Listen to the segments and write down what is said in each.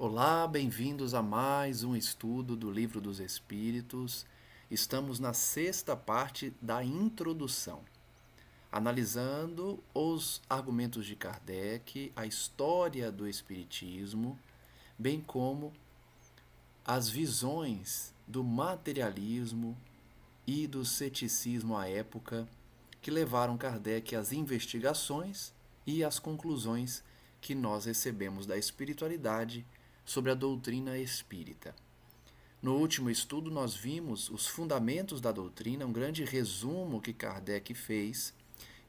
Olá, bem-vindos a mais um estudo do Livro dos Espíritos. Estamos na sexta parte da introdução, analisando os argumentos de Kardec, a história do Espiritismo, bem como as visões do materialismo e do ceticismo à época que levaram Kardec às investigações e às conclusões que nós recebemos da espiritualidade sobre a doutrina espírita. No último estudo, nós vimos os fundamentos da doutrina, um grande resumo que Kardec fez,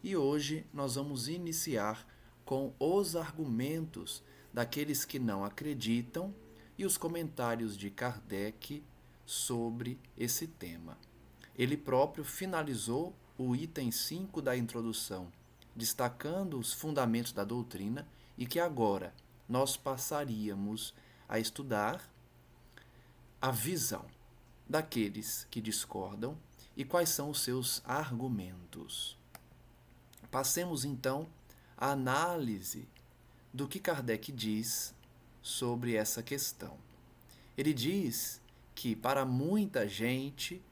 e hoje nós vamos iniciar com os argumentos daqueles que não acreditam e os comentários de Kardec sobre esse tema. Ele próprio finalizou o item 5 da introdução, destacando os fundamentos da doutrina e que agora nós passaríamos a estudar a visão daqueles que discordam e quais são os seus argumentos. Passemos então à análise do que Kardec diz sobre essa questão. Ele diz que para muita gente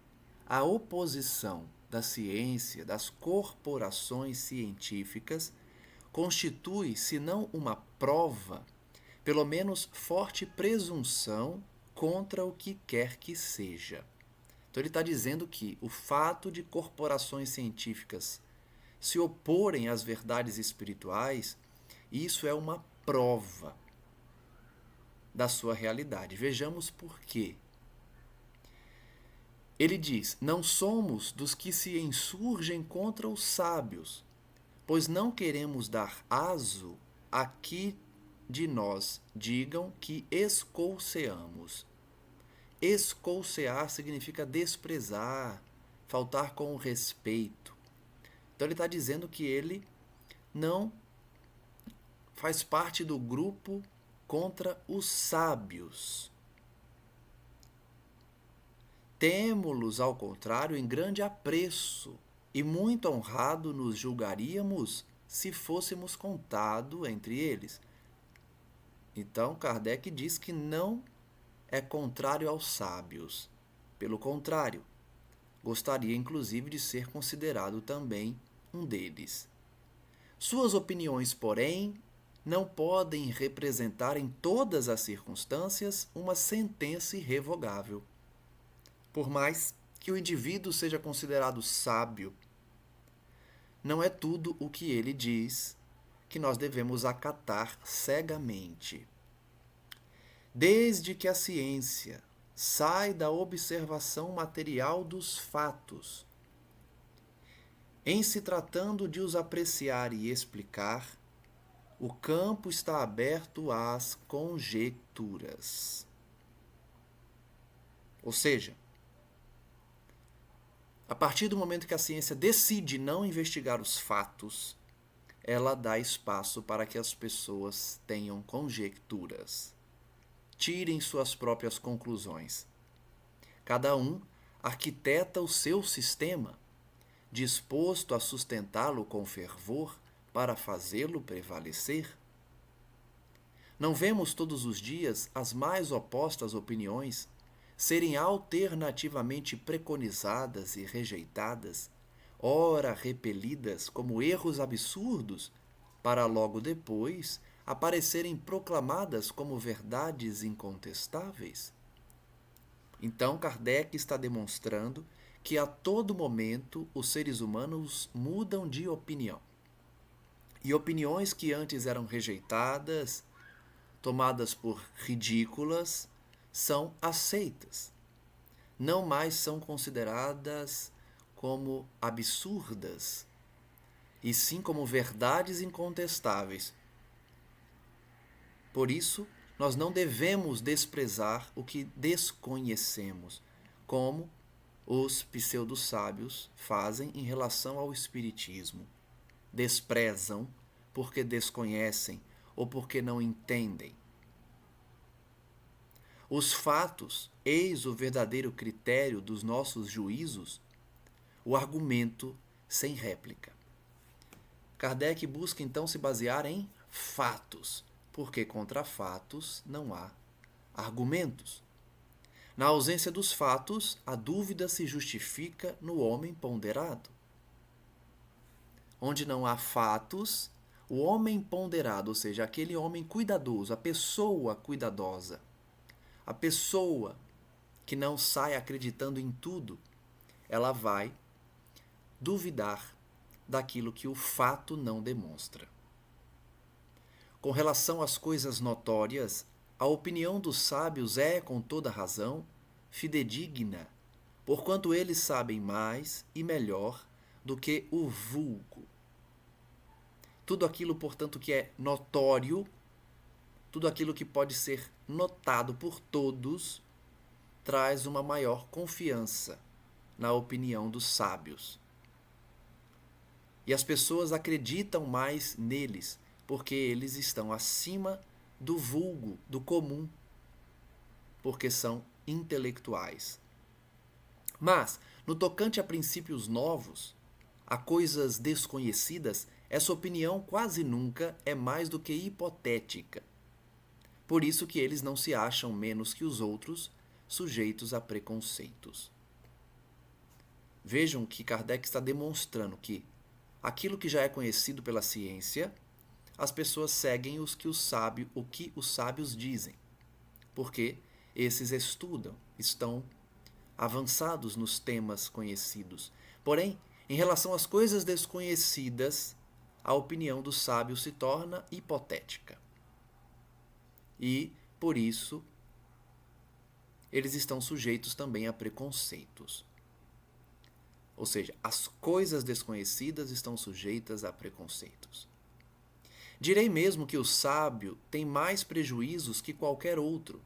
a oposição da ciência, das corporações científicas, constitui, se não uma prova, pelo menos forte presunção contra o que quer que seja. Então ele está dizendo que o fato de corporações científicas se oporem às verdades espirituais, isso é uma prova da sua realidade. Vejamos por quê. Ele diz: não somos dos que se insurgem contra os sábios, pois não queremos dar aso a que de nós digam que escolceamos. Escolcear significa desprezar, faltar com respeito. Então ele está dizendo que ele não faz parte do grupo contra os sábios. Temo-los, ao contrário, em grande apreço, e muito honrado nos julgaríamos se fôssemos contado entre eles. Então, Kardec diz que não é contrário aos sábios. Pelo contrário, gostaria inclusive de ser considerado também um deles. Suas opiniões, porém, não podem representar em todas as circunstâncias uma sentença irrevogável. Por mais que o indivíduo seja considerado sábio, não é tudo o que ele diz que nós devemos acatar cegamente. Desde que a ciência sai da observação material dos fatos, em se tratando de os apreciar e explicar, o campo está aberto às conjecturas. Ou seja, a partir do momento que a ciência decide não investigar os fatos, ela dá espaço para que as pessoas tenham conjecturas. Tirem suas próprias conclusões. Cada um arquiteta o seu sistema, disposto a sustentá-lo com fervor para fazê-lo prevalecer. Não vemos todos os dias as mais opostas opiniões serem alternativamente preconizadas e rejeitadas, ora repelidas como erros absurdos, para logo depois aparecerem proclamadas como verdades incontestáveis? Então, Kardec está demonstrando que a todo momento os seres humanos mudam de opinião. E opiniões que antes eram rejeitadas, tomadas por ridículas, são aceitas. Não mais são consideradas como absurdas, e sim como verdades incontestáveis. Por isso, nós não devemos desprezar o que desconhecemos, como os pseudo-sábios fazem em relação ao espiritismo. Desprezam porque desconhecem ou porque não entendem. Os fatos, eis o verdadeiro critério dos nossos juízos, o argumento sem réplica. Kardec busca então se basear em fatos, porque contra fatos não há argumentos. Na ausência dos fatos, a dúvida se justifica no homem ponderado. Onde não há fatos, o homem ponderado, ou seja, aquele homem cuidadoso, a pessoa cuidadosa, a pessoa que não sai acreditando em tudo, ela vai duvidar daquilo que o fato não demonstra. Com relação às coisas notórias, a opinião dos sábios é, com toda razão, fidedigna, porquanto eles sabem mais e melhor do que o vulgo. Tudo aquilo, portanto, que é notório, tudo aquilo que pode ser notado por todos, traz uma maior confiança na opinião dos sábios. E as pessoas acreditam mais neles, porque eles estão acima do vulgo, do comum, porque são intelectuais. Mas, no tocante a princípios novos, a coisas desconhecidas, essa opinião quase nunca é mais do que hipotética. Por isso que eles não se acham menos que os outros, sujeitos a preconceitos. Vejam que Kardec está demonstrando que aquilo que já é conhecido pela ciência, as pessoas seguem o que os sábios dizem, porque esses estudam, estão avançados nos temas conhecidos. Porém, em relação às coisas desconhecidas, a opinião dos sábios se torna hipotética. E, por isso, eles estão sujeitos também a preconceitos. Ou seja, as coisas desconhecidas estão sujeitas a preconceitos. Direi mesmo que o sábio tem mais prejuízos que qualquer outro,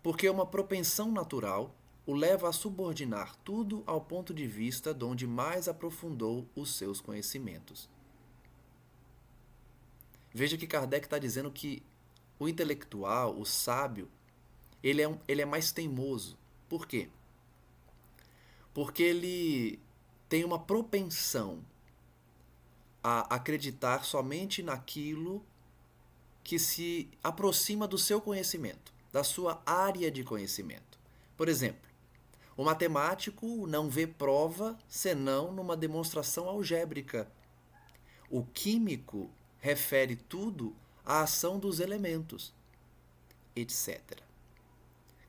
porque uma propensão natural o leva a subordinar tudo ao ponto de vista de onde mais aprofundou os seus conhecimentos. Veja que Kardec está dizendo que o intelectual, o sábio, ele é mais teimoso. Por quê? Porque ele tem uma propensão a acreditar somente naquilo que se aproxima do seu conhecimento, da sua área de conhecimento. Por exemplo, o matemático não vê prova senão numa demonstração algébrica. O químico refere tudo à ação dos elementos, etc.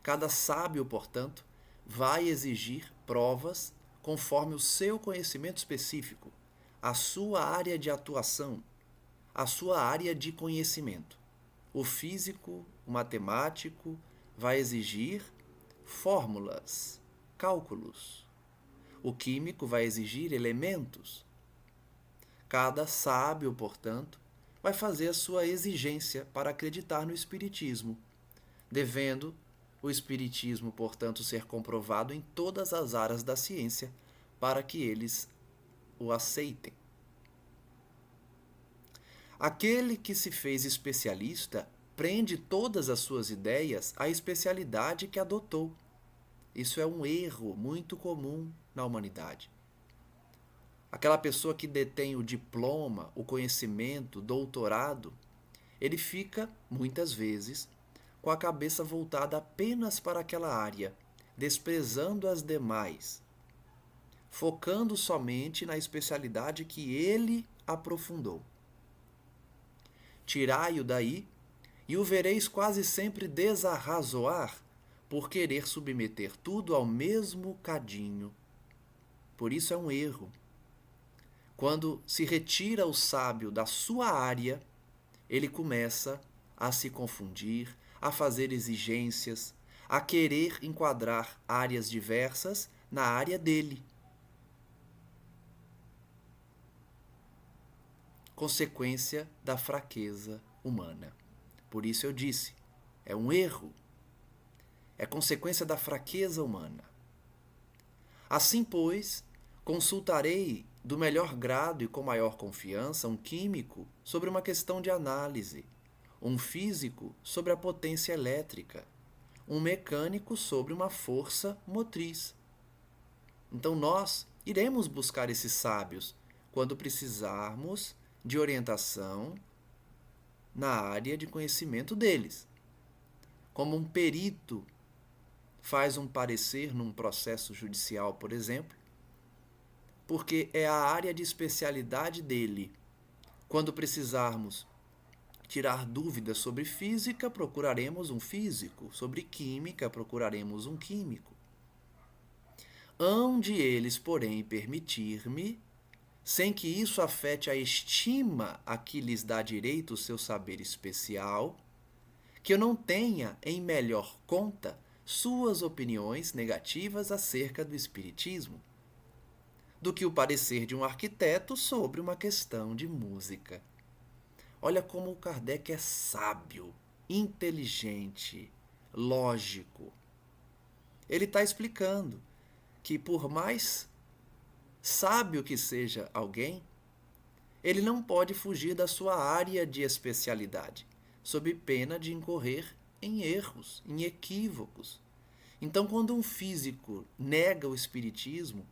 Cada sábio, portanto, vai exigir provas conforme o seu conhecimento específico, a sua área de atuação, a sua área de conhecimento. O físico, o matemático, vai exigir fórmulas, cálculos. O químico vai exigir elementos. Cada sábio, portanto, vai fazer a sua exigência para acreditar no Espiritismo, devendo o Espiritismo, portanto, ser comprovado em todas as áreas da ciência para que eles o aceitem. Aquele que se fez especialista prende todas as suas ideias à especialidade que adotou. Isso é um erro muito comum na humanidade. Aquela pessoa que detém o diploma, o conhecimento, o doutorado, ele fica, muitas vezes, com a cabeça voltada apenas para aquela área, desprezando as demais, focando somente na especialidade que ele aprofundou. Tirai-o daí e o vereis quase sempre desarrazoar por querer submeter tudo ao mesmo cadinho. Por isso é um erro. Quando se retira o sábio da sua área, ele começa a se confundir, a fazer exigências, a querer enquadrar áreas diversas na área dele. Consequência da fraqueza humana. Por isso eu disse, é um erro. É consequência da fraqueza humana. Assim, pois, consultarei do melhor grado e com maior confiança um químico sobre uma questão de análise, um físico sobre a potência elétrica, um mecânico sobre uma força motriz. Então nós iremos buscar esses sábios quando precisarmos de orientação na área de conhecimento deles. como um perito faz um parecer num processo judicial, por exemplo, porque é a área de especialidade dele. Quando precisarmos tirar dúvidas sobre física, procuraremos um físico. Sobre química, procuraremos um químico. Hão de eles, porém, permitir-me, sem que isso afete a estima a que lhes dá direito o seu saber especial, que eu não tenha em melhor conta suas opiniões negativas acerca do espiritismo, do que o parecer de um arquiteto sobre uma questão de música. Olha como o Kardec é sábio, inteligente, lógico. Ele está explicando que, por mais sábio que seja alguém, ele não pode fugir da sua área de especialidade, sob pena de incorrer em erros, em equívocos. Então, quando um físico nega o espiritismo,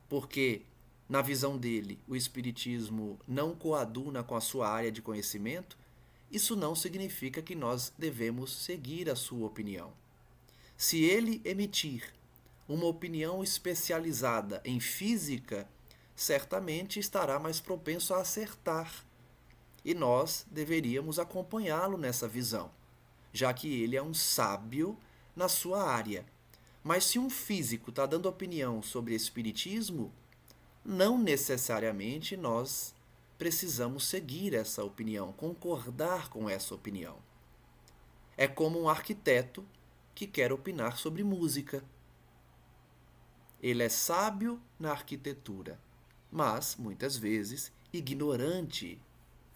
porque, na visão dele, o espiritismo não coaduna com a sua área de conhecimento, isso não significa que nós devemos seguir a sua opinião. Se ele emitir uma opinião especializada em física, certamente estará mais propenso a acertar. E nós deveríamos acompanhá-lo nessa visão, já que ele é um sábio na sua área. Mas se um físico está dando opinião sobre espiritismo, não necessariamente nós precisamos seguir essa opinião, concordar com essa opinião. É como um arquiteto que quer opinar sobre música. Ele é sábio na arquitetura, mas, muitas vezes, ignorante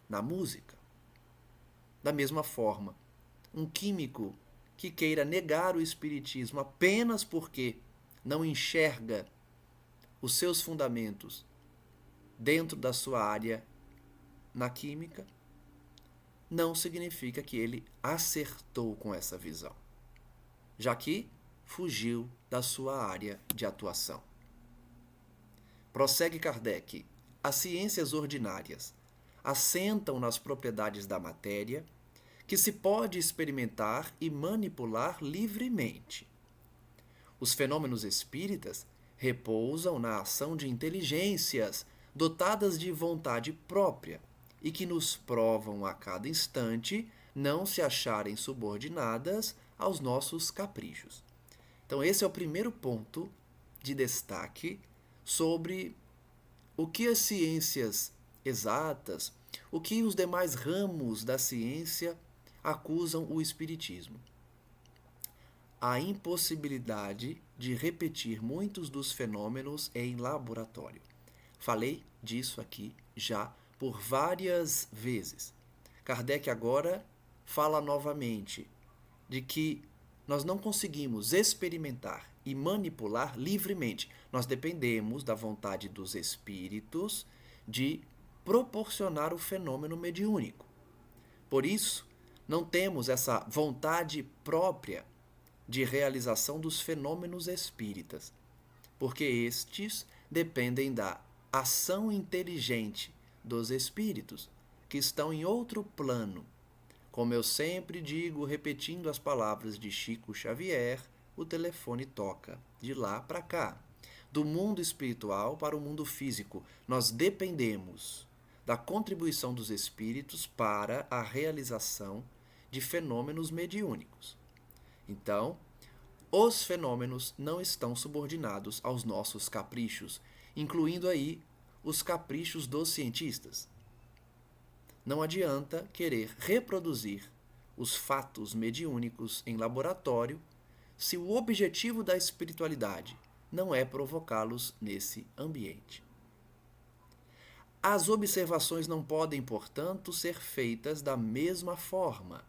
na música. Da mesma forma, um químico que queira negar o espiritismo apenas porque não enxerga os seus fundamentos dentro da sua área na química, não significa que ele acertou com essa visão, já que fugiu da sua área de atuação. Prossegue Kardec. As ciências ordinárias assentam nas propriedades da matéria, que se pode experimentar e manipular livremente. Os fenômenos espíritas repousam na ação de inteligências dotadas de vontade própria e que nos provam a cada instante não se acharem subordinadas aos nossos caprichos. Então, esse é o primeiro ponto de destaque sobre o que as ciências exatas, o que os demais ramos da ciência acusam o espiritismo. A impossibilidade de repetir muitos dos fenômenos em laboratório. Falei disso aqui já por várias vezes. Kardec agora fala novamente de que nós não conseguimos experimentar e manipular livremente. Nós dependemos da vontade dos espíritos de proporcionar o fenômeno mediúnico. Por isso, não temos essa vontade própria de realização dos fenômenos espíritas, porque estes dependem da ação inteligente dos espíritos, que estão em outro plano. Como eu sempre digo, repetindo as palavras de Chico Xavier, o telefone toca de lá para cá. Do mundo espiritual para o mundo físico, nós dependemos da contribuição dos espíritos para a realização de fenômenos mediúnicos. Então, os fenômenos não estão subordinados aos nossos caprichos, incluindo aí os caprichos dos cientistas. Não adianta querer reproduzir os fatos mediúnicos em laboratório se o objetivo da espiritualidade não é provocá-los nesse ambiente. As observações não podem, portanto, ser feitas da mesma forma.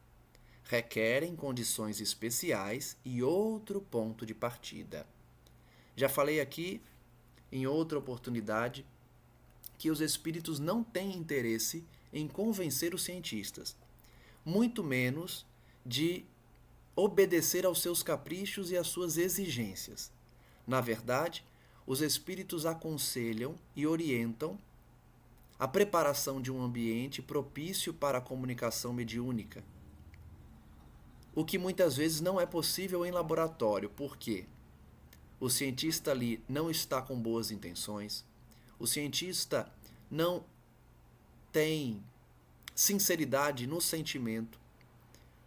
Requerem condições especiais e outro ponto de partida. Já falei aqui, em outra oportunidade, que os espíritos não têm interesse em convencer os cientistas, muito menos de obedecer aos seus caprichos e às suas exigências. Na verdade, os espíritos aconselham e orientam a preparação de um ambiente propício para a comunicação mediúnica. o que muitas vezes não é possível em laboratório. Por quê? O cientista ali não está com boas intenções, o cientista não tem sinceridade no sentimento,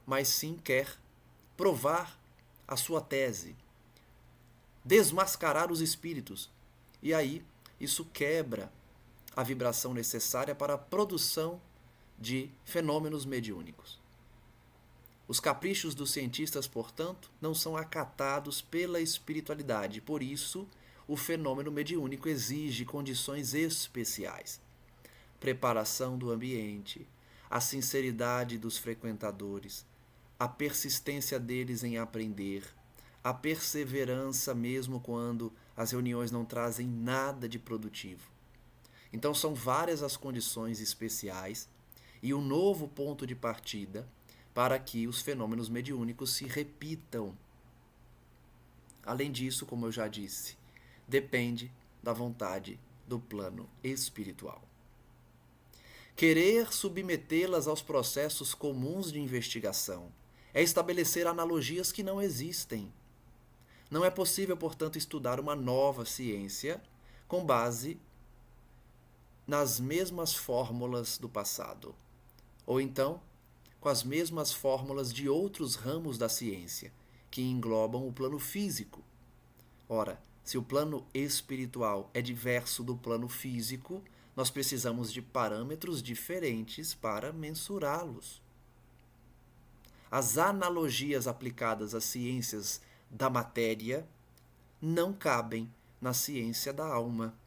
mas sim quer provar a sua tese, desmascarar os espíritos. E aí, isso quebra a vibração necessária para a produção de fenômenos mediúnicos. Os caprichos dos cientistas, portanto, não são acatados pela espiritualidade. Por isso, o fenômeno mediúnico exige condições especiais. Preparação do ambiente, a sinceridade dos frequentadores, a persistência deles em aprender, a perseverança mesmo quando as reuniões não trazem nada de produtivo. Então são várias as condições especiais e um novo ponto de partida para que os fenômenos mediúnicos se repitam. Além disso, como eu já disse, depende da vontade do plano espiritual. Querer submetê-las aos processos comuns de investigação é estabelecer analogias que não existem. Não é possível, portanto, estudar uma nova ciência com base nas mesmas fórmulas do passado, ou então com as mesmas fórmulas de outros ramos da ciência, que englobam o plano físico. Ora, se o plano espiritual é diverso do plano físico, nós precisamos de parâmetros diferentes para mensurá-los. As analogias aplicadas às ciências da matéria não cabem na ciência da alma.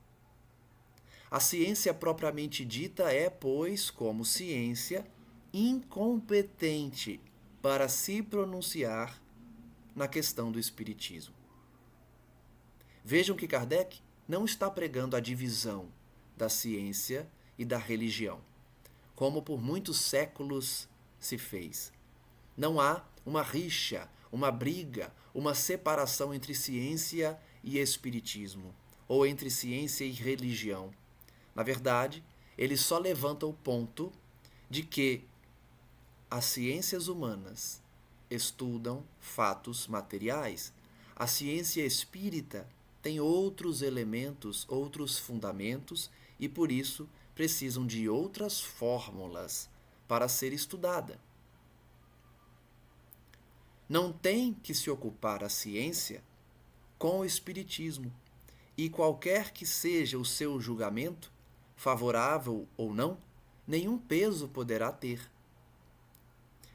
A ciência propriamente dita é, pois, como ciência, incompetente para se pronunciar na questão do espiritismo. Vejam que Kardec não está pregando a divisão da ciência e da religião, como por muitos séculos se fez. Não há uma rixa, uma briga, uma separação entre ciência e espiritismo, ou entre ciência e religião. Na verdade, ele só levanta o ponto de que as ciências humanas estudam fatos materiais. A ciência espírita tem outros elementos, outros fundamentos e, por isso, precisam de outras fórmulas para ser estudada. Não tem que se ocupar a ciência com o espiritismo, e qualquer que seja o seu julgamento, favorável ou não, nenhum peso poderá ter.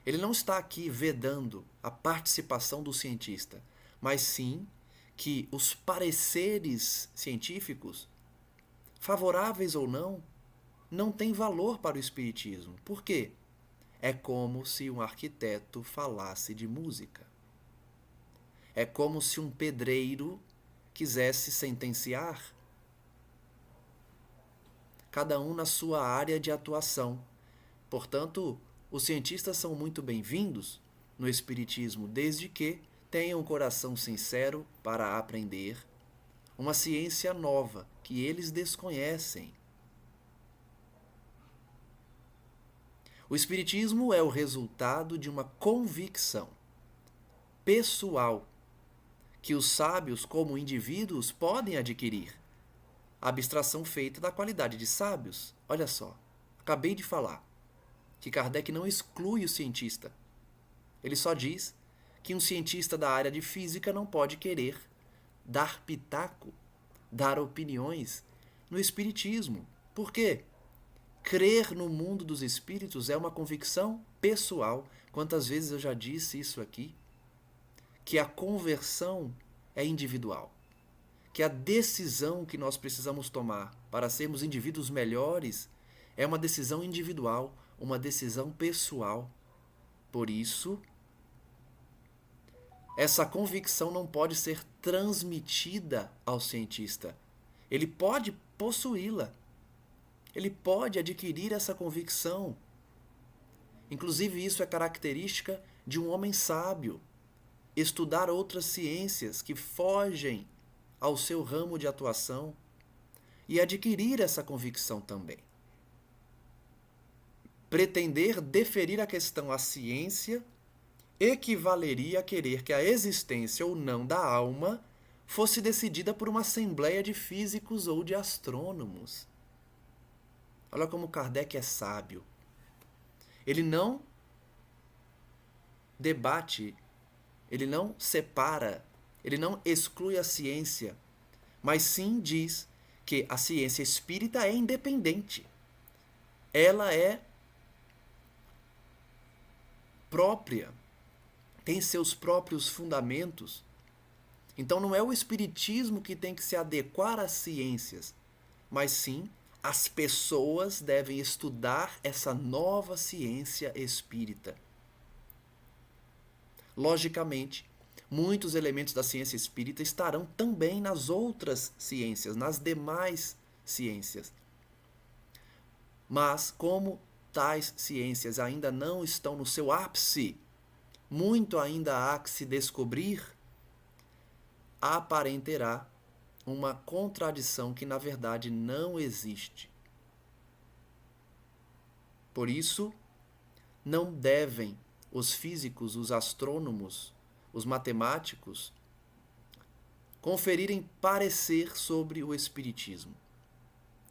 Ele não está aqui vedando a participação do cientista, mas sim que os pareceres científicos, favoráveis ou não têm valor para o espiritismo. Por quê? É como se um arquiteto falasse de música. É como se um pedreiro quisesse sentenciar, cada um na sua área de atuação. Portanto, os cientistas são muito bem-vindos no espiritismo, desde que tenham um coração sincero para aprender uma ciência nova que eles desconhecem. O espiritismo é o resultado de uma convicção pessoal que os sábios, como indivíduos, podem adquirir. A abstração feita da qualidade de sábios. Olha só, acabei de falar que Kardec não exclui o cientista. Ele só diz que um cientista da área de física não pode querer dar pitaco, dar opiniões no espiritismo. Por quê? Crer no mundo dos espíritos é uma convicção pessoal. Quantas vezes eu já disse isso aqui? Que a conversão é individual. Que a decisão que nós precisamos tomar para sermos indivíduos melhores é uma decisão individual, uma decisão pessoal. Por isso, essa convicção não pode ser transmitida ao cientista. Ele pode possuí-la. Ele pode adquirir essa convicção. Inclusive, isso é característica de um homem sábio. Estudar outras ciências que fogem ao seu ramo de atuação e adquirir essa convicção também. Pretender deferir a questão à ciência equivaleria a querer que a existência ou não da alma fosse decidida por uma assembleia de físicos ou de astrônomos. Olha como Kardec é sábio. Ele não debate, ele não separa, ele não exclui a ciência, mas sim diz que a ciência espírita é independente. Ela é própria, tem seus próprios fundamentos. Então não é o espiritismo que tem que se adequar às ciências, mas sim as pessoas devem estudar essa nova ciência espírita. Logicamente, muitos elementos da ciência espírita estarão também nas outras ciências, nas demais ciências. Mas, como tais ciências ainda não estão no seu ápice, muito ainda há que se descobrir, aparenterá uma contradição que na verdade não existe. Por isso, não devem os físicos, os astrônomos, os matemáticos conferirem parecer sobre o espiritismo,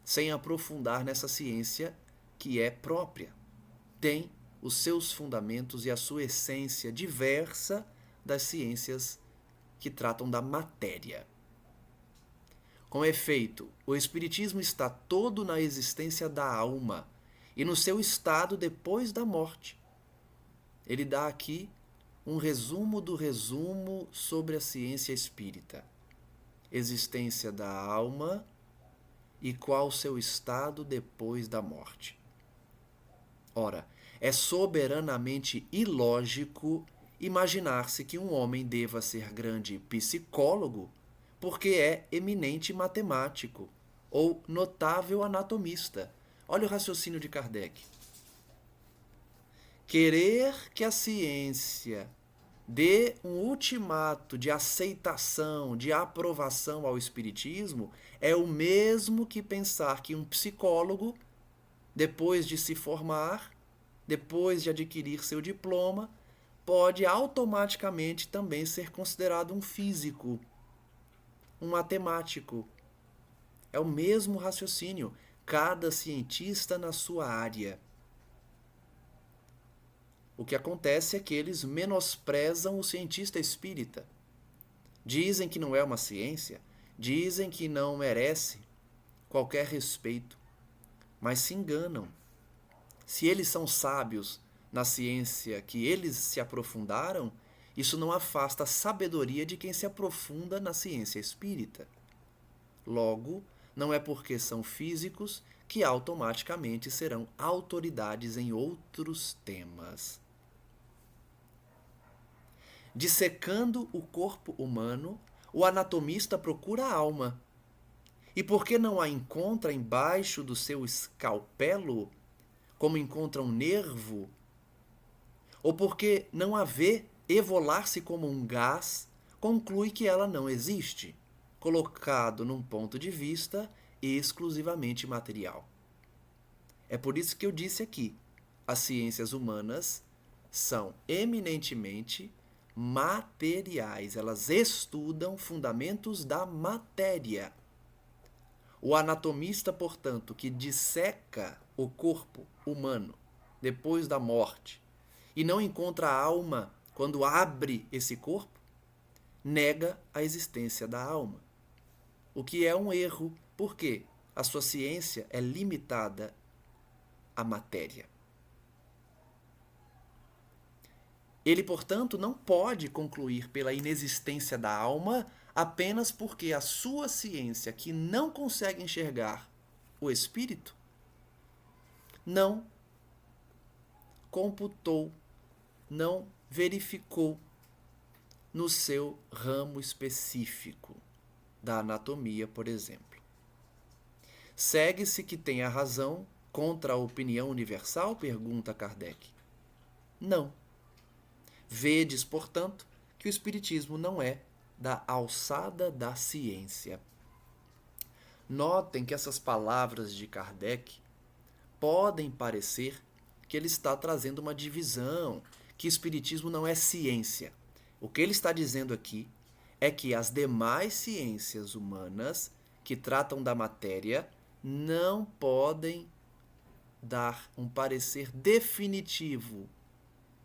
sem aprofundar nessa ciência que é própria, tem os seus fundamentos e a sua essência diversa das ciências que tratam da matéria. Com efeito, o espiritismo está todo na existência da alma e no seu estado depois da morte. Ele dá aqui um resumo do resumo sobre a ciência espírita. Existência da alma e qual seu estado depois da morte. Ora, é soberanamente ilógico imaginar-se que um homem deva ser grande psicólogo porque é eminente matemático ou notável anatomista. Olha o raciocínio de Kardec. Querer que a ciência dê um ultimato de aceitação, de aprovação ao espiritismo é o mesmo que pensar que um psicólogo, depois de se formar, depois de adquirir seu diploma, pode automaticamente também ser considerado um físico, um matemático. É o mesmo raciocínio, cada cientista na sua área. O que acontece é que eles menosprezam o cientista espírita. Dizem que não é uma ciência, dizem que não merece qualquer respeito, mas se enganam. Se eles são sábios na ciência que eles se aprofundaram, isso não afasta a sabedoria de quem se aprofunda na ciência espírita. Logo, não é porque são físicos que automaticamente serão autoridades em outros temas. Dissecando o corpo humano, o anatomista procura a alma. E porque não a encontra embaixo do seu escalpelo, como encontra um nervo, ou porque não a vê evolar-se como um gás, conclui que ela não existe, colocado num ponto de vista exclusivamente material. É por isso que eu disse aqui, as ciências humanas são eminentemente materiais, elas estudam fundamentos da matéria. O anatomista, portanto, que disseca o corpo humano depois da morte e não encontra a alma quando abre esse corpo, nega a existência da alma. O que é um erro, porque a sua ciência é limitada à matéria. Ele, portanto, não pode concluir pela inexistência da alma apenas porque a sua ciência, que não consegue enxergar o espírito, não computou, não verificou no seu ramo específico da anatomia, por exemplo. Segue-se que tem a razão contra a opinião universal? Pergunta Kardec. Não. Vedes, portanto, que o espiritismo não é da alçada da ciência. Notem que essas palavras de Kardec podem parecer que ele está trazendo uma divisão, que espiritismo não é ciência. O que ele está dizendo aqui é que as demais ciências humanas que tratam da matéria não podem dar um parecer definitivo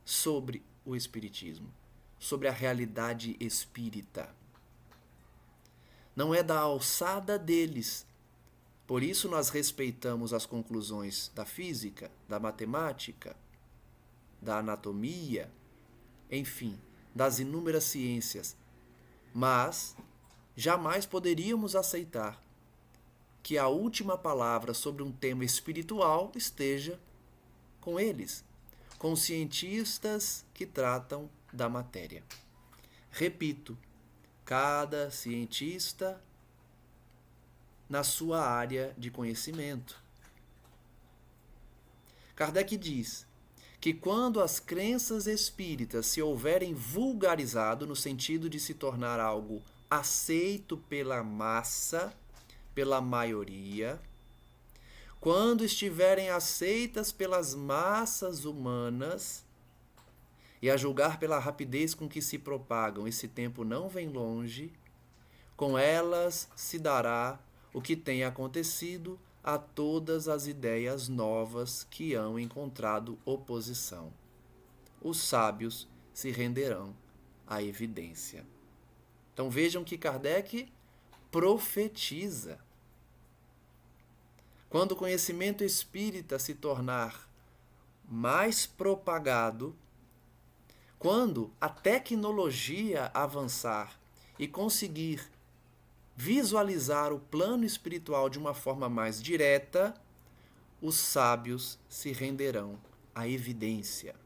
sobre o espiritismo, sobre a realidade espírita. Não é da alçada deles. Por isso nós respeitamos as conclusões da física, da matemática, da anatomia, enfim, das inúmeras ciências. Mas jamais poderíamos aceitar que a última palavra sobre um tema espiritual esteja com eles, com cientistas que tratam da matéria. Repito, cada cientista na sua área de conhecimento. Kardec diz que quando as crenças espíritas se houverem vulgarizado no sentido de se tornar algo aceito pela massa, pela maioria, quando estiverem aceitas pelas massas humanas, e a julgar pela rapidez com que se propagam, esse tempo não vem longe, com elas se dará o que tem acontecido a todas as ideias novas que hão encontrado oposição. Os sábios se renderão à evidência. Então vejam que Kardec profetiza. Quando o conhecimento espírita se tornar mais propagado, quando a tecnologia avançar e conseguir visualizar o plano espiritual de uma forma mais direta, os sábios se renderão à evidência.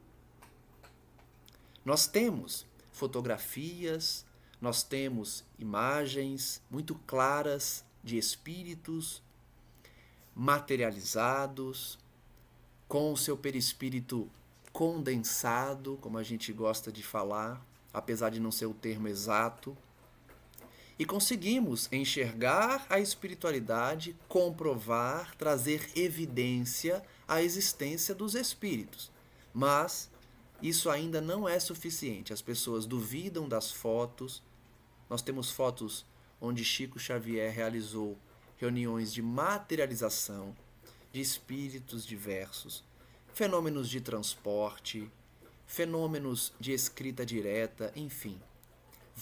Nós temos fotografias, nós temos imagens muito claras de espíritos materializados, com o seu perispírito condensado, como a gente gosta de falar, apesar de não ser o termo exato. E conseguimos enxergar a espiritualidade, comprovar, trazer evidência à existência dos espíritos. Mas isso ainda não é suficiente. As pessoas duvidam das fotos. Nós temos fotos onde Chico Xavier realizou reuniões de materialização de espíritos diversos, fenômenos de transporte, fenômenos de escrita direta, enfim.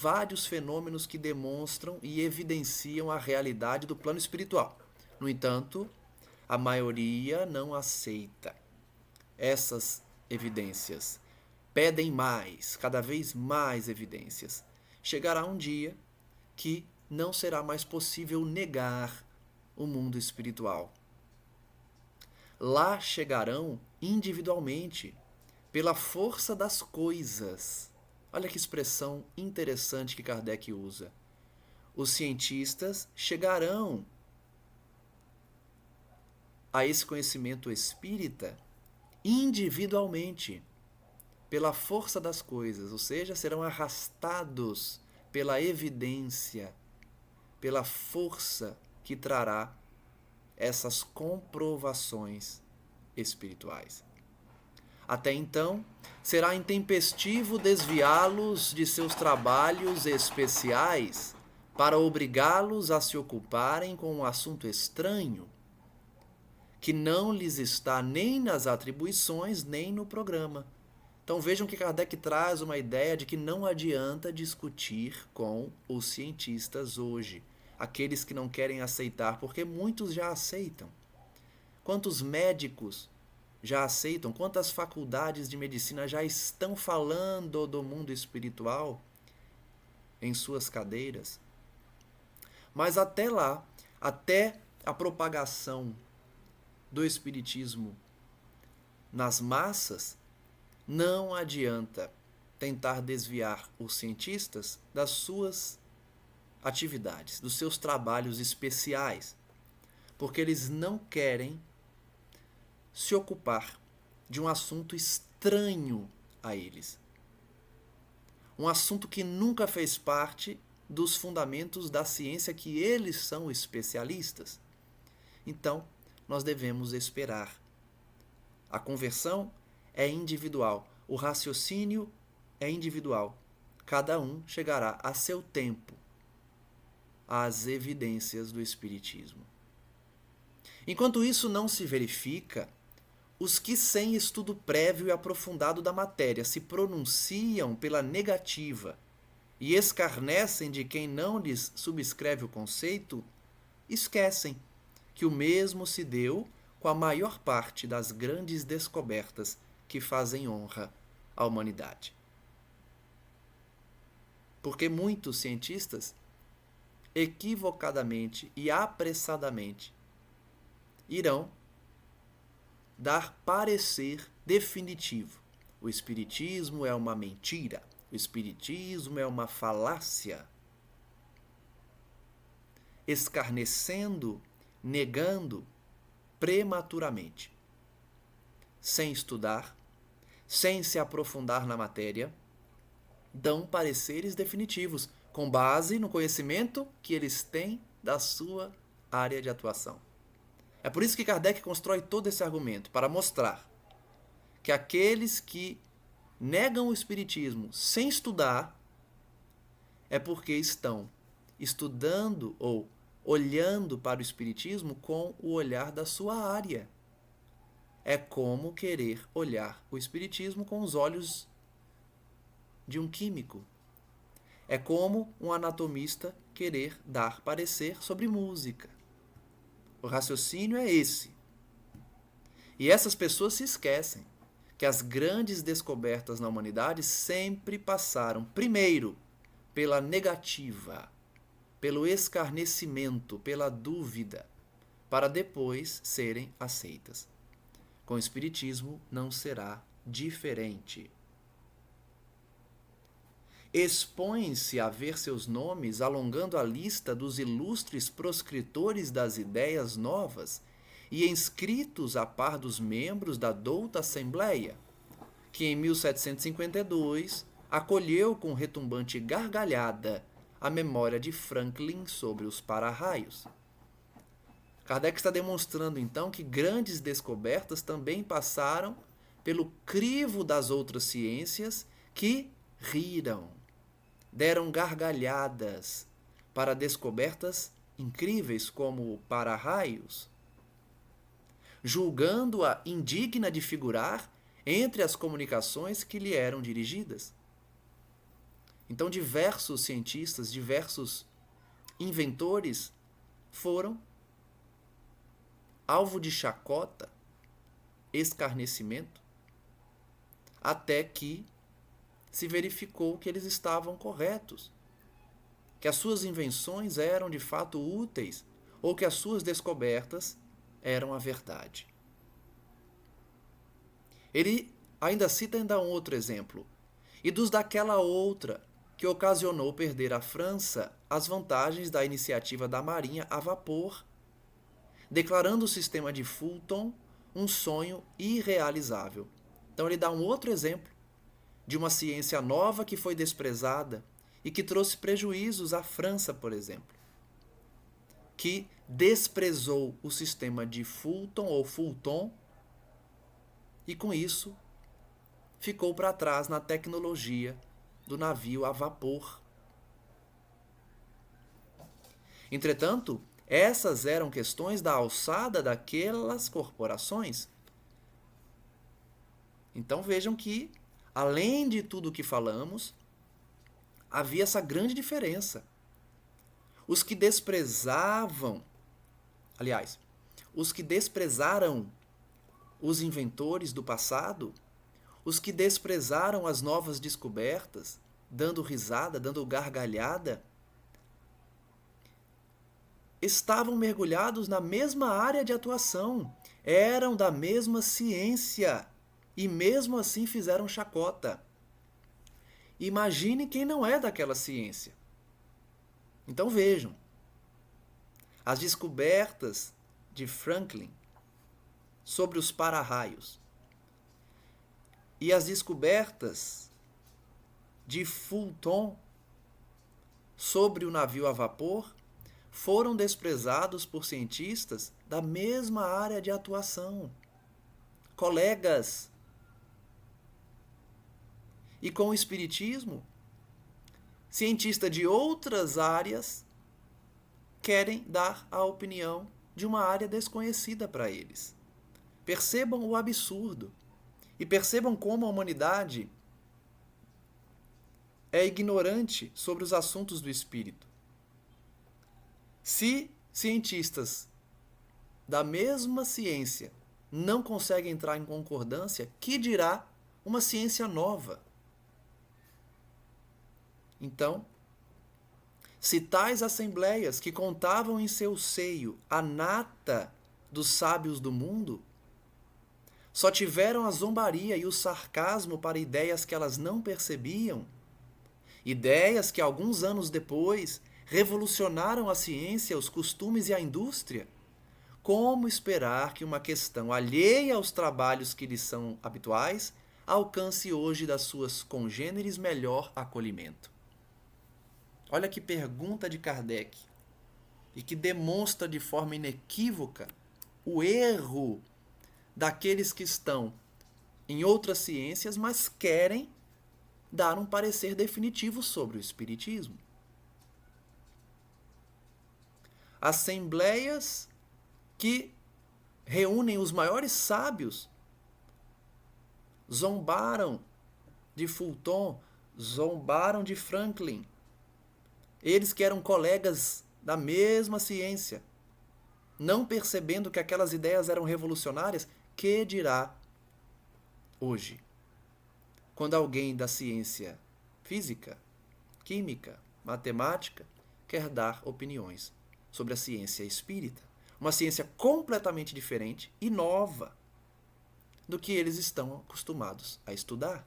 Vários fenômenos que demonstram e evidenciam a realidade do plano espiritual. No entanto, a maioria não aceita essas evidências. Pedem mais, cada vez mais evidências. Chegará um dia que não será mais possível negar o mundo espiritual. Lá chegarão individualmente, pela força das coisas. Olha que expressão interessante que Kardec usa. Os cientistas chegarão a esse conhecimento espírita individualmente, pela força das coisas, ou seja, serão arrastados pela evidência, pela força que trará essas comprovações espirituais. Até então, será intempestivo desviá-los de seus trabalhos especiais para obrigá-los a se ocuparem com um assunto estranho, que não lhes está nem nas atribuições, nem no programa. Então vejam que Kardec traz uma ideia de que não adianta discutir com os cientistas hoje, aqueles que não querem aceitar, porque muitos já aceitam. Quantos médicos já aceitam? Quantas faculdades de medicina já estão falando do mundo espiritual em suas cadeiras? Mas até lá, até a propagação do espiritismo nas massas, não adianta tentar desviar os cientistas das suas atividades, dos seus trabalhos especiais, porque eles não querem se ocupar de um assunto estranho a eles. Um assunto que nunca fez parte dos fundamentos da ciência que eles são especialistas. Então, nós devemos esperar. A conversão é individual. o raciocínio é individual. Cada um chegará a seu tempo às evidências do Espiritismo. Enquanto isso não se verifica, os que sem estudo prévio e aprofundado da matéria se pronunciam pela negativa e escarnecem de quem não lhes subscreve o conceito, esquecem que o mesmo se deu com a maior parte das grandes descobertas que fazem honra à humanidade. Porque muitos cientistas, equivocadamente e apressadamente, irão dar parecer definitivo. O Espiritismo é uma mentira. O Espiritismo é uma falácia. Escarnecendo, negando prematuramente, sem estudar, sem se aprofundar na matéria, dão pareceres definitivos, com base no conhecimento que eles têm da sua área de atuação. É por isso que Kardec constrói todo esse argumento, para mostrar que aqueles que negam o Espiritismo sem estudar é porque estão estudando ou olhando para o Espiritismo com o olhar da sua área. É como querer olhar o Espiritismo com os olhos de um químico. É como um anatomista querer dar parecer sobre música. O raciocínio é esse. E essas pessoas se esquecem que as grandes descobertas na humanidade sempre passaram, primeiro, pela negativa, pelo escarnecimento, pela dúvida, para depois serem aceitas. Com o Espiritismo não será diferente. Expõe-se a ver seus nomes alongando a lista dos ilustres proscritores das ideias novas e inscritos a par dos membros da douta Assembleia, que em 1752 acolheu com retumbante gargalhada a memória de Franklin sobre os para-raios. Kardec está demonstrando então que grandes descobertas também passaram pelo crivo das outras ciências que riram, deram gargalhadas para descobertas incríveis como o para-raios, julgando-a indigna de figurar entre as comunicações que lhe eram dirigidas. Então, diversos cientistas, diversos inventores foram alvo de chacota, escarnecimento, até que se verificou que eles estavam corretos, que as suas invenções eram de fato úteis ou que as suas descobertas eram a verdade. Ele ainda cita um outro exemplo, e dos daquela outra que ocasionou perder à França as vantagens da iniciativa da Marinha a vapor, declarando o sistema de Fulton um sonho irrealizável. Então ele dá um outro exemplo de uma ciência nova que foi desprezada e que trouxe prejuízos à França, por exemplo, que desprezou o sistema de Fulton ou Fulton e, com isso, ficou para trás na tecnologia do navio a vapor. Entretanto, essas eram questões da alçada daquelas corporações. Então vejam que, além de tudo o que falamos, havia essa grande diferença. Os que desprezavam, aliás, os que desprezaram os inventores do passado, os que desprezaram as novas descobertas, dando risada, dando gargalhada, estavam mergulhados na mesma área de atuação, eram da mesma ciência e mesmo assim fizeram chacota. Imagine quem não é daquela ciência. Então vejam, as descobertas de Franklin sobre os para-raios e as descobertas de Fulton sobre o navio a vapor foram desprezados por cientistas da mesma área de atuação, colegas. E com o espiritismo, cientistas de outras áreas querem dar a opinião de uma área desconhecida para eles. Percebam o absurdo e percebam como a humanidade é ignorante sobre os assuntos do espírito. Se cientistas da mesma ciência não conseguem entrar em concordância, que dirá uma ciência nova? Então, se tais assembleias que contavam em seu seio a nata dos sábios do mundo, só tiveram a zombaria e o sarcasmo para ideias que elas não percebiam, ideias que alguns anos depois revolucionaram a ciência, os costumes e a indústria, como esperar que uma questão alheia aos trabalhos que lhes são habituais alcance hoje das suas congêneres melhor acolhimento? Olha que pergunta de Kardec, e que demonstra de forma inequívoca o erro daqueles que estão em outras ciências, mas querem dar um parecer definitivo sobre o espiritismo. Assembleias que reúnem os maiores sábios zombaram de Fulton, zombaram de Franklin. Eles que eram colegas da mesma ciência, não percebendo que aquelas ideias eram revolucionárias, que dirá hoje, quando alguém da ciência física, química, matemática, quer dar opiniões sobre a ciência espírita, uma ciência completamente diferente e nova do que eles estão acostumados a estudar.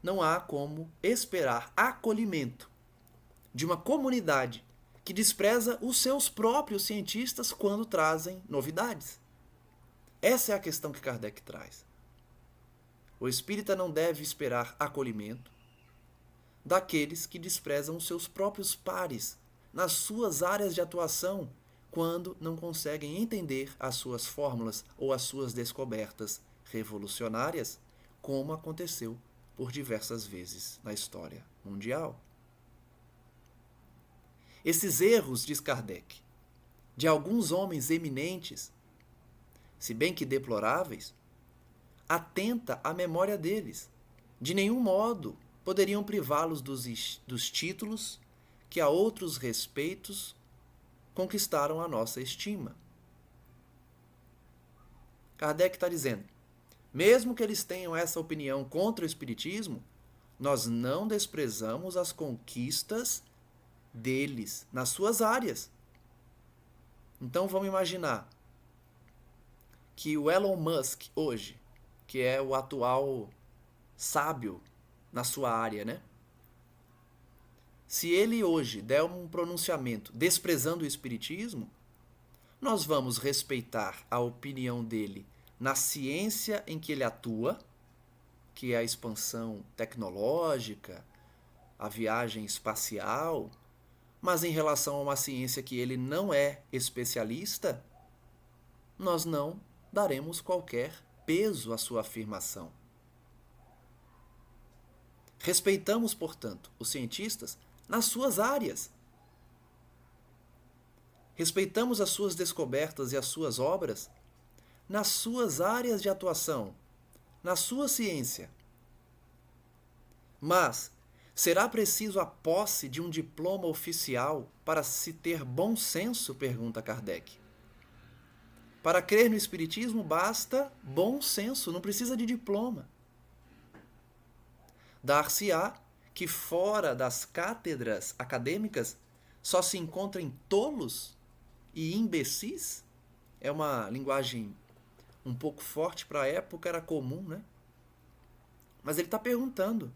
Não há como esperar acolhimento de uma comunidade que despreza os seus próprios cientistas quando trazem novidades. Essa é a questão que Kardec traz. O espírita não deve esperar acolhimento daqueles que desprezam os seus próprios pares nas suas áreas de atuação quando não conseguem entender as suas fórmulas ou as suas descobertas revolucionárias, como aconteceu por diversas vezes na história mundial. Esses erros, diz Kardec, de alguns homens eminentes, se bem que deploráveis, atenta à memória deles. De nenhum modo poderiam privá-los dos títulos que a outros respeitos conquistaram a nossa estima. Kardec está dizendo, mesmo que eles tenham essa opinião contra o espiritismo, nós não desprezamos as conquistas deles nas suas áreas. Então vamos imaginar que o Elon Musk hoje, que é o atual sábio na sua área, né? Se ele hoje der um pronunciamento desprezando o espiritismo, nós vamos respeitar a opinião dele na ciência em que ele atua, que é a expansão tecnológica, a viagem espacial, mas em relação a uma ciência que ele não é especialista, nós não daremos qualquer peso à sua afirmação. Respeitamos, portanto, os cientistas nas suas áreas. Respeitamos as suas descobertas e as suas obras nas suas áreas de atuação, na sua ciência. Mas será preciso a posse de um diploma oficial para se ter bom senso? Pergunta Kardec. Para crer no espiritismo basta bom senso, não precisa de diploma. Dar-se-á que fora das cátedras acadêmicas só se encontrem tolos e imbecis? É uma linguagem um pouco forte para a época, era comum, né? Mas ele está perguntando.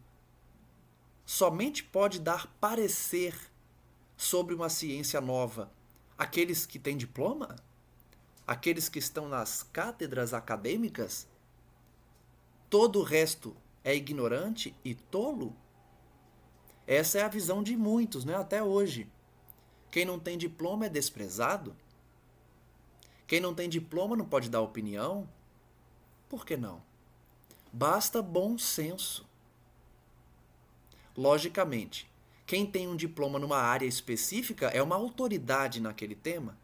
Somente pode dar parecer sobre uma ciência nova aqueles que têm diploma? Aqueles que estão nas cátedras acadêmicas? Todo o resto é ignorante e tolo? Essa é a visão de muitos, né? Até hoje. Quem não tem diploma é desprezado? Quem não tem diploma não pode dar opinião? Por que não? Basta bom senso. Logicamente, quem tem um diploma numa área específica é uma autoridade naquele tema.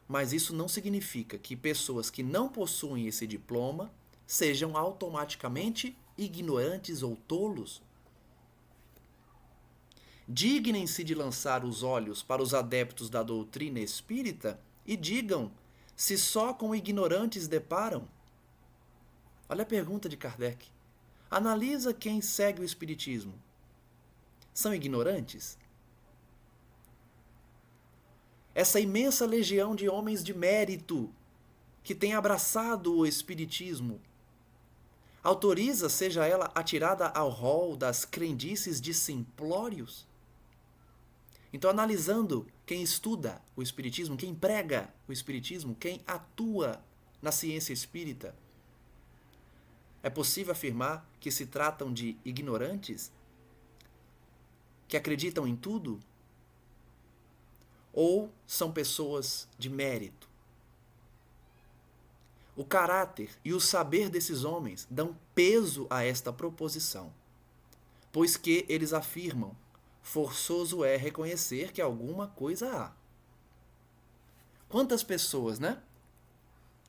Mas isso não significa que pessoas que não possuem esse diploma sejam automaticamente ignorantes ou tolos. Dignem-se de lançar os olhos para os adeptos da doutrina espírita e digam se só com ignorantes deparam. Olha a pergunta de Kardec. Analisa quem segue o espiritismo. São ignorantes? Essa imensa legião de homens de mérito que tem abraçado o espiritismo autoriza, seja ela atirada ao rol das crendices de simplórios? Então, analisando quem estuda o espiritismo, quem prega o espiritismo, quem atua na ciência espírita, é possível afirmar que se tratam de ignorantes? Que acreditam em tudo? Ou são pessoas de mérito? O caráter e o saber desses homens dão peso a esta proposição, pois que eles afirmam: forçoso é reconhecer que alguma coisa há. Quantas pessoas, né,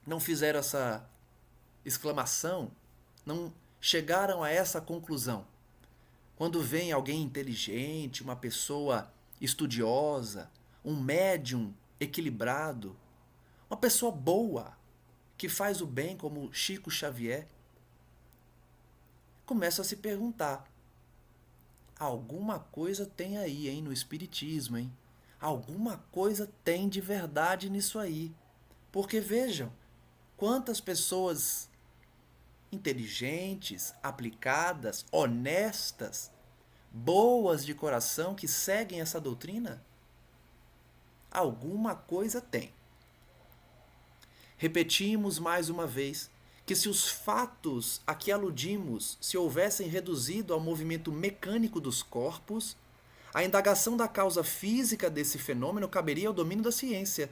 não fizeram essa exclamação, não chegaram a essa conclusão? Quando vem alguém inteligente, uma pessoa estudiosa, um médium equilibrado, uma pessoa boa, que faz o bem, como Chico Xavier, começa a se perguntar: alguma coisa tem aí, hein, no espiritismo, hein? Alguma coisa tem de verdade nisso aí. Porque vejam, quantas pessoas inteligentes, aplicadas, honestas, boas de coração que seguem essa doutrina? Alguma coisa tem. Repetimos mais uma vez que se os fatos a que aludimos se houvessem reduzido ao movimento mecânico dos corpos, a indagação da causa física desse fenômeno caberia ao domínio da ciência.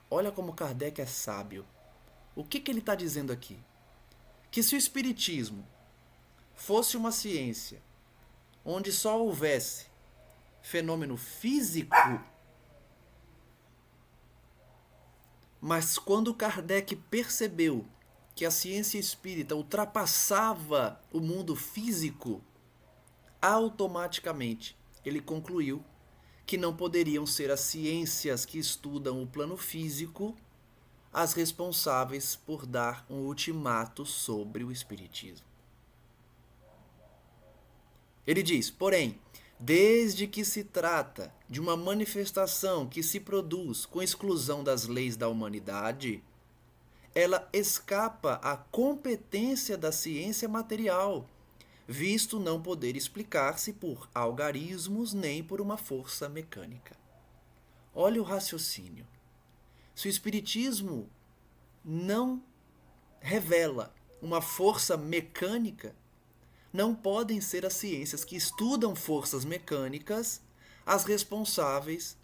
Olha como Kardec é sábio. O que ele está dizendo aqui? Que se o espiritismo fosse uma ciência onde só houvesse fenômeno físico, mas quando Kardec percebeu que a ciência espírita ultrapassava o mundo físico, automaticamente ele concluiu que não poderiam ser as ciências que estudam o plano físico as responsáveis por dar um ultimato sobre o espiritismo. Ele diz, porém, desde que se trata de uma manifestação que se produz com exclusão das leis da humanidade, ela escapa à competência da ciência material, visto não poder explicar-se por algarismos nem por uma força mecânica. Olha o raciocínio. Se o espiritismo não revela uma força mecânica, não podem ser as ciências que estudam forças mecânicas as responsáveis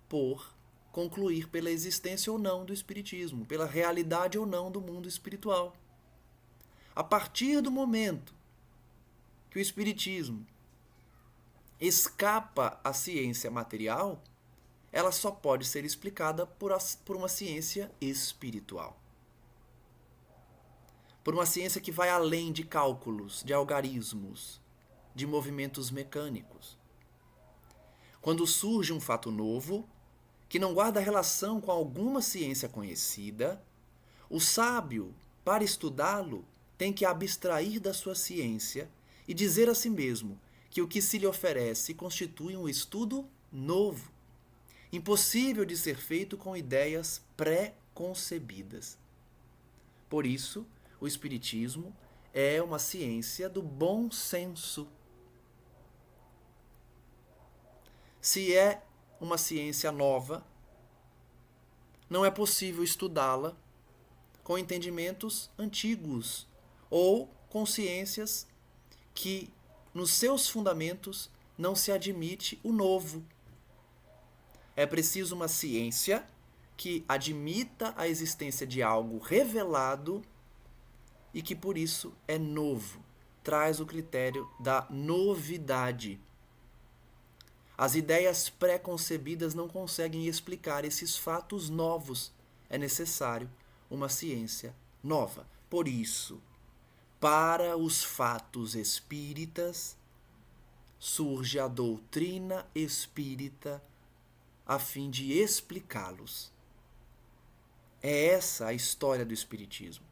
por concluir pela existência ou não do espiritismo, pela realidade ou não do mundo espiritual. A partir do momento que o espiritismo escapa à ciência material, ela só pode ser explicada por uma ciência espiritual. Por uma ciência que vai além de cálculos, de algarismos, de movimentos mecânicos. Quando surge um fato novo, que não guarda relação com alguma ciência conhecida, o sábio, para estudá-lo, tem que abstrair da sua ciência e dizer a si mesmo que o que se lhe oferece constitui um estudo novo, impossível de ser feito com ideias pré-concebidas. Por isso, o espiritismo é uma ciência do bom senso. Se é uma ciência nova, não é possível estudá-la com entendimentos antigos ou com ciências que, nos seus fundamentos, não se admite o novo. É preciso uma ciência que admita a existência de algo revelado e que por isso é novo, traz o critério da novidade. As ideias pré-concebidas não conseguem explicar esses fatos novos. É necessário uma ciência nova. Por isso, para os fatos espíritas, surge a doutrina espírita a fim de explicá-los. É essa a história do espiritismo.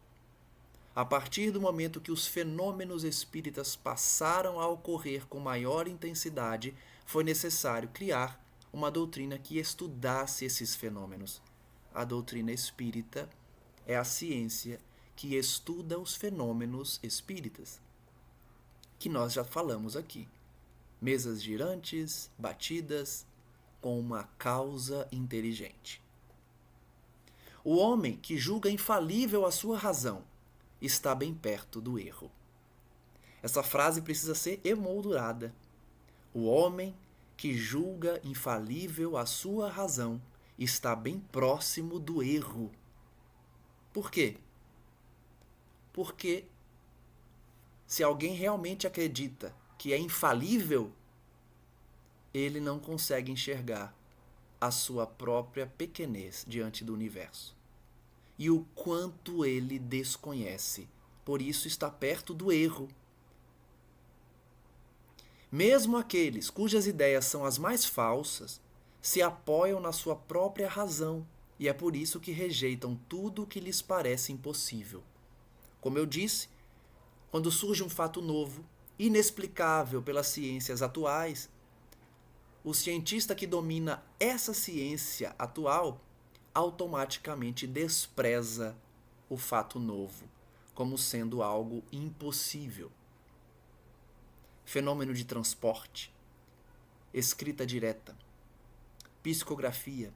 A partir do momento que os fenômenos espíritas passaram a ocorrer com maior intensidade, foi necessário criar uma doutrina que estudasse esses fenômenos. A doutrina espírita é a ciência que estuda os fenômenos espíritas, que nós já falamos aqui. Mesas girantes, batidas, com uma causa inteligente. O homem que julga infalível a sua razão está bem perto do erro. Essa frase precisa ser emoldurada. O homem que julga infalível a sua razão está bem próximo do erro. Por quê? Porque se alguém realmente acredita que é infalível, ele não consegue enxergar a sua própria pequenez diante do universo e o quanto ele desconhece. Por isso está perto do erro. Mesmo aqueles cujas ideias são as mais falsas se apoiam na sua própria razão e é por isso que rejeitam tudo o que lhes parece impossível. Como eu disse, quando surge um fato novo, inexplicável pelas ciências atuais, o cientista que domina essa ciência atual automaticamente despreza o fato novo como sendo algo impossível. Fenômeno de transporte, escrita direta, psicografia.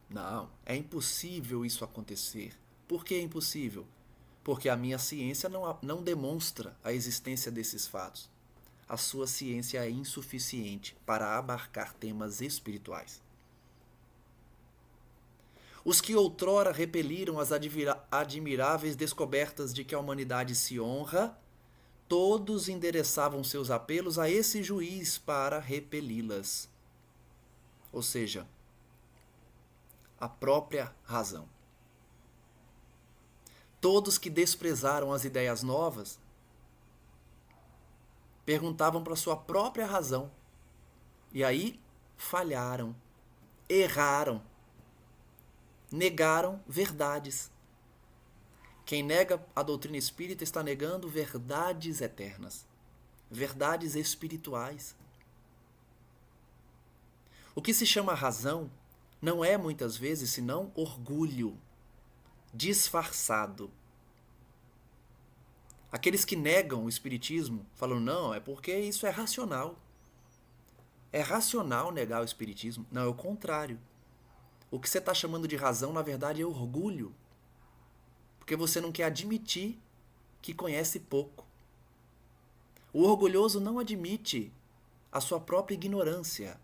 Não, é impossível isso acontecer. Por que é impossível? Porque a minha ciência não demonstra a existência desses fatos. A sua ciência é insuficiente para abarcar temas espirituais. Os que outrora repeliram as admiráveis descobertas de que a humanidade se honra, todos endereçavam seus apelos a esse juiz para repeli-las. Ou seja, a própria razão. Todos que desprezaram as ideias novas perguntavam para sua própria razão. E aí falharam, erraram, negaram verdades. Quem nega a doutrina espírita está negando verdades eternas, verdades espirituais. O que se chama razão não é muitas vezes senão orgulho disfarçado. Aqueles que negam o espiritismo falam, não, é porque isso é racional. É racional negar o espiritismo? Não, é o contrário. O que você está chamando de razão, na verdade, é orgulho. Porque você não quer admitir que conhece pouco. O orgulhoso não admite a sua própria ignorância.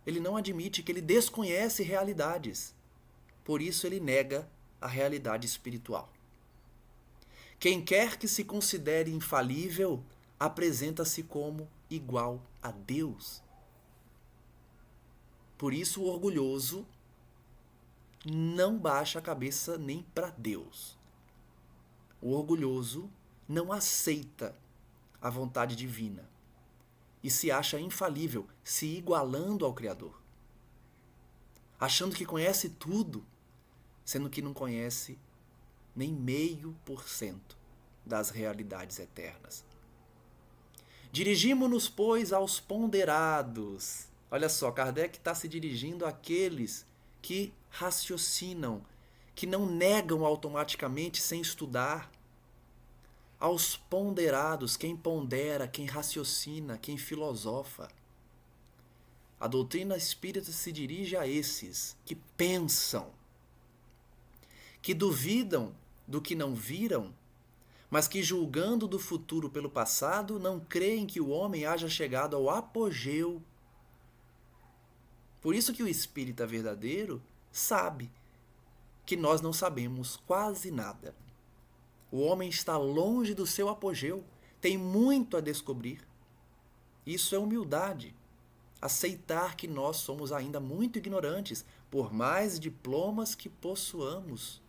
Ele não admite que ele desconhece realidades. Por isso ele nega a realidade espiritual. Quem quer que se considere infalível, apresenta-se como igual a Deus. Por isso o orgulhoso não baixa a cabeça nem para Deus. O orgulhoso não aceita a vontade divina e se acha infalível, se igualando ao Criador, achando que conhece tudo, sendo que não conhece nem 0,5% das realidades eternas. Dirigimo-nos, pois, aos ponderados. Olha só, Kardec está se dirigindo àqueles que raciocinam, que não negam automaticamente sem estudar. Aos ponderados, quem pondera, quem raciocina, quem filosofa. A doutrina espírita se dirige a esses que pensam, que duvidam do que não viram, mas que, julgando do futuro pelo passado, não creem que o homem haja chegado ao apogeu. Por isso que o espírita verdadeiro sabe que nós não sabemos quase nada. O homem está longe do seu apogeu, tem muito a descobrir. Isso é humildade. Aceitar que nós somos ainda muito ignorantes, por mais diplomas que possuamos.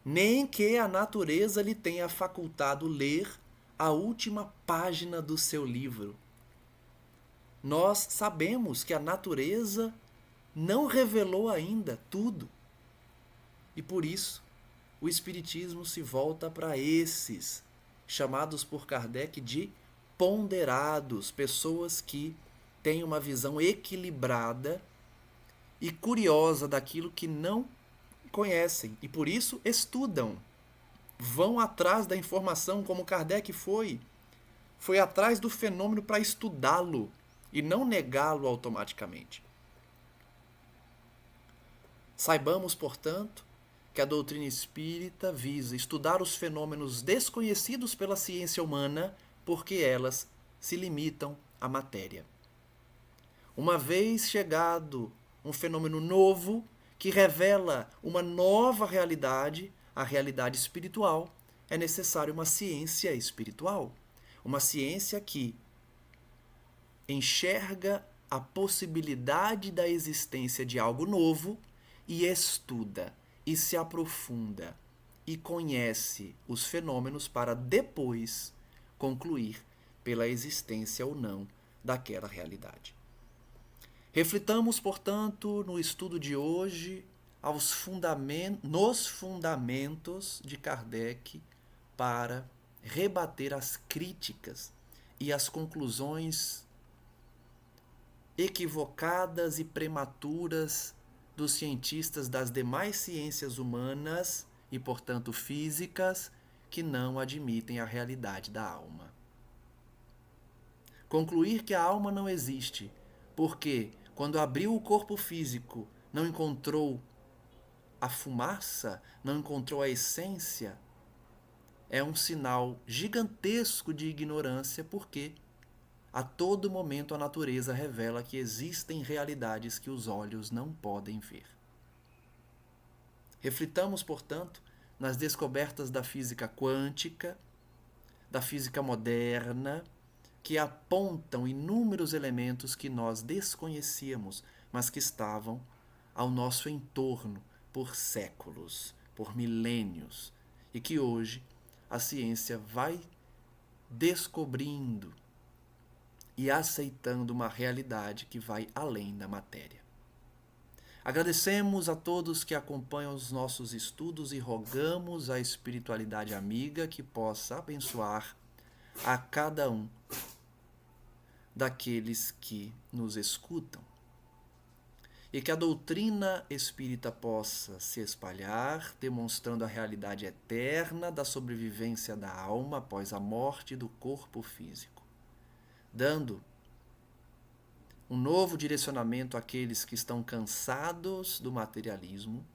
Nem que a natureza lhe tenha facultado ler a última página do seu livro. Nós sabemos que a natureza não revelou ainda tudo. E por isso, o Espiritismo se volta para esses, chamados por Kardec de ponderados, pessoas que têm uma visão equilibrada e curiosa daquilo que não conhecem e por isso estudam. Vão atrás da informação como Kardec foi atrás do fenômeno para estudá-lo e não negá-lo automaticamente. Saibamos, portanto, que a doutrina espírita visa estudar os fenômenos desconhecidos pela ciência humana porque elas se limitam à matéria. Uma vez chegado um fenômeno novo que revela uma nova realidade, a realidade espiritual, é necessário uma ciência espiritual. Uma ciência que enxerga a possibilidade da existência de algo novo e estuda, e se aprofunda, e conhece os fenômenos para depois concluir pela existência ou não daquela realidade. Reflitamos, portanto, no estudo de hoje nos fundamentos de Kardec para rebater as críticas e as conclusões equivocadas e prematuras dos cientistas das demais ciências humanas e, portanto, físicas, que não admitem a realidade da alma. Concluir que a alma não existe, porque quando abriu o corpo físico não encontrou a fumaça, não encontrou a essência, é um sinal gigantesco de ignorância, porque a todo momento a natureza revela que existem realidades que os olhos não podem ver. Reflitamos, portanto, nas descobertas da física quântica, da física moderna, que apontam inúmeros elementos que nós desconhecíamos, mas que estavam ao nosso entorno por séculos, por milênios, e que hoje a ciência vai descobrindo e aceitando uma realidade que vai além da matéria. Agradecemos a todos que acompanham os nossos estudos e rogamos à espiritualidade amiga que possa abençoar a cada um daqueles que nos escutam. E que a doutrina espírita possa se espalhar, demonstrando a realidade eterna da sobrevivência da alma após a morte do corpo físico, dando um novo direcionamento àqueles que estão cansados do materialismo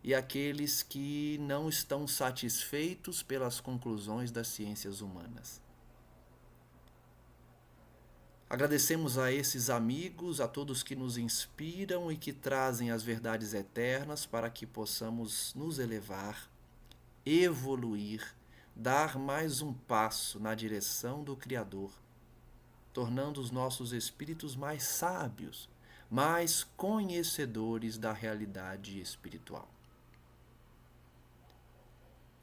e àqueles que não estão satisfeitos pelas conclusões das ciências humanas. Agradecemos a esses amigos, a todos que nos inspiram e que trazem as verdades eternas para que possamos nos elevar, evoluir, dar mais um passo na direção do Criador, tornando os nossos espíritos mais sábios, mais conhecedores da realidade espiritual.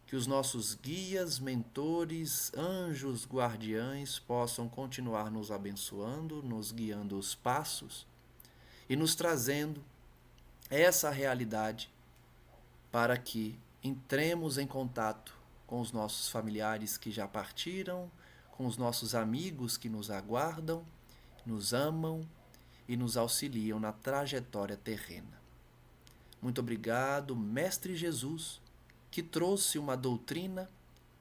Que os nossos guias, mentores, anjos, guardiães possam continuar nos abençoando, nos guiando os passos e nos trazendo essa realidade para que entremos em contato com os nossos familiares que já partiram, com os nossos amigos que nos aguardam, nos amam e nos auxiliam na trajetória terrena. Muito obrigado, Mestre Jesus, que trouxe uma doutrina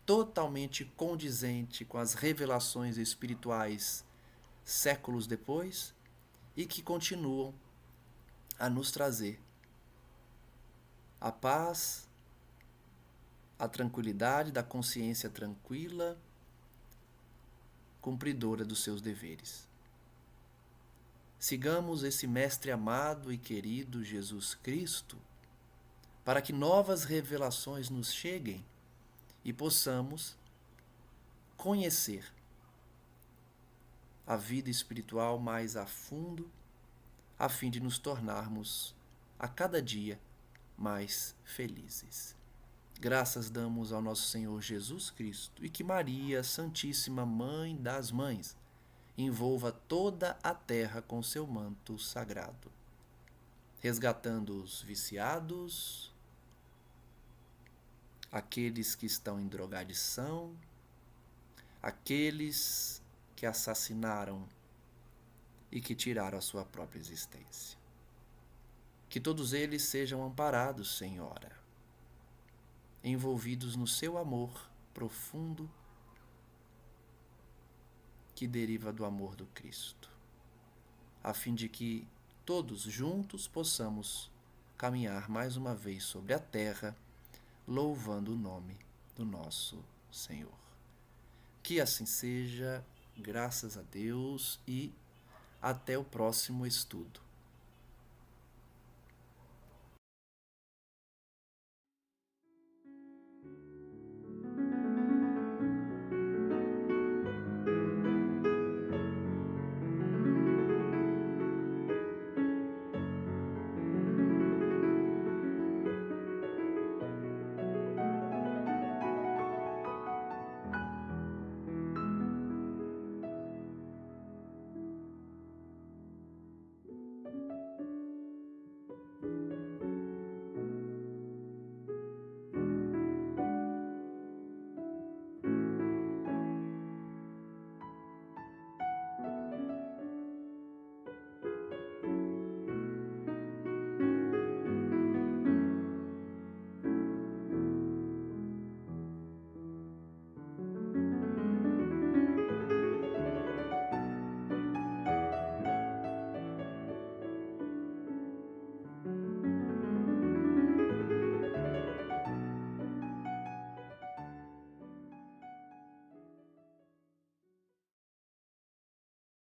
totalmente condizente com as revelações espirituais séculos depois e que continuam a nos trazer a paz, a tranquilidade da consciência tranquila, cumpridora dos seus deveres. Sigamos esse Mestre amado e querido Jesus Cristo, para que novas revelações nos cheguem e possamos conhecer a vida espiritual mais a fundo, a fim de nos tornarmos a cada dia mais felizes. Graças damos ao nosso Senhor Jesus Cristo e que Maria, Santíssima Mãe das Mães, envolva toda a terra com seu manto sagrado, resgatando os viciados, aqueles que estão em drogadição, aqueles que assassinaram e que tiraram a sua própria existência. Que todos eles sejam amparados, Senhora, envolvidos no seu amor profundo que deriva do amor do Cristo, a fim de que todos juntos possamos caminhar mais uma vez sobre a terra, louvando o nome do nosso Senhor. Que assim seja, graças a Deus, e até o próximo estudo.